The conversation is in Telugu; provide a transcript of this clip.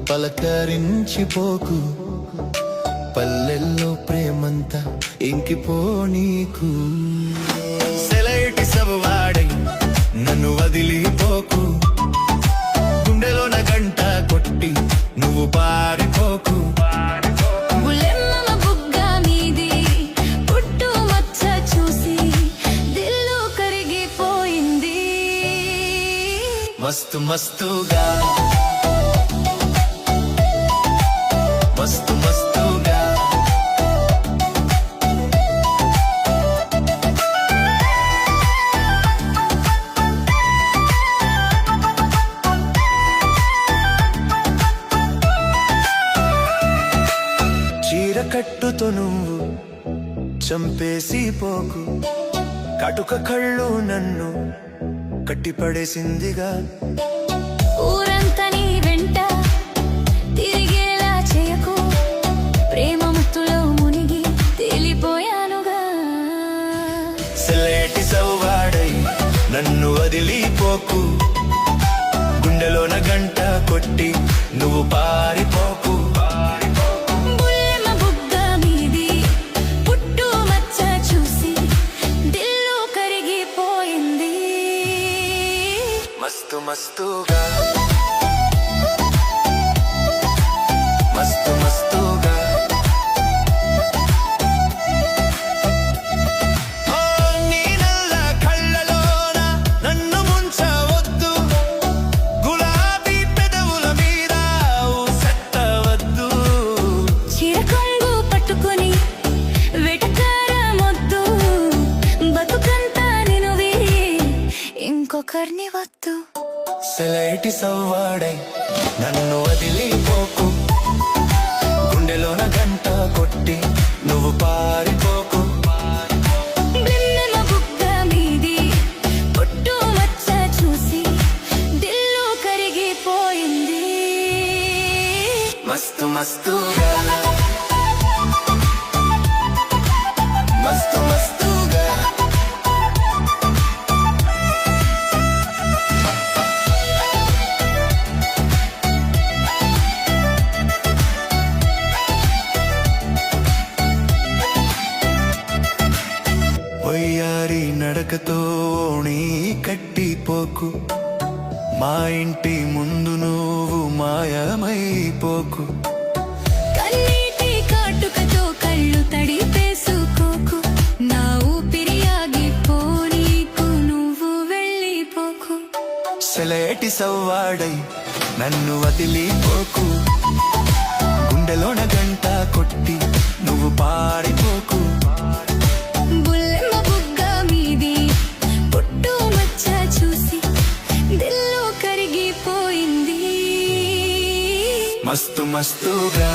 పలకరించిపోకు, పల్లెల్లో ప్రేమంతా ఇంకిపోనీకు. సెలైటి సబవాడై నన్ను వదిలిపోకు, గుండెలోన గంట కొట్టి నువ్వు పారిపోకు. మస్తు మస్తుగా మస్తు మస్తుగా చీర కట్టుతో నువ్వు చంపేసి పోకు, కటుక కళ్ళు నన్ను కట్టిపడేసిందిగా. ఊరంతా నీ వెంట తిరిగేలా చేయకు, ప్రేమ మత్తులో మునిగి తేలిపోయానుగా. సెలేటి సవ్వాడై నన్ను వదిలిపోకు, గుండెలోన గంట కొట్టి నువ్వు పారిపోకు. మస్తు మస్తుగా మస్తు మస్తుగా నీ నల్ల కళ్ళలోన నన్ను ముంచవద్దు, గులాబీ పెదవుల మీద సెత్తవద్దు. చిరకొంగు పట్టుకుని వెటకారమొద్దు, బతుకంతా నిన్ను వీడి ఇంకొకరిని వద్దు. సెలైటి సవ్వాడై నన్ను వదిలిపోకు, గుండెలోన గంట కొట్టి నువ్వు పారిపోకు. వెన్నెల బుగ్గ మీది పుట్టు మచ్చ చూసి దిల్లు కరిగిపోయింది. మస్తు మస్తుగా మస్తు మస్తుగా వయ్యారి నడకతో నీ కట్టిపోకు, మా ఇంటి ముందు నువ్వు మాయమైపోకు. కన్నీటి కాటుకతో కళ్ళు తడిపేసుకోకు, నా ఊపిరి ఆగిపోనీకు, నువ్వు వెళ్ళిపోకు. సెలేటి సవ్వాడై నన్ను వదిలిపోకు, గుండెలోన గంట కొట్టి నువ్వు పారిపోకు. బుల్లెమ్మ బుగ్గ మీది పుట్టు మచ్చ చూసి దిల్లు కరిగిపోయింది. మస్తు మస్తుగా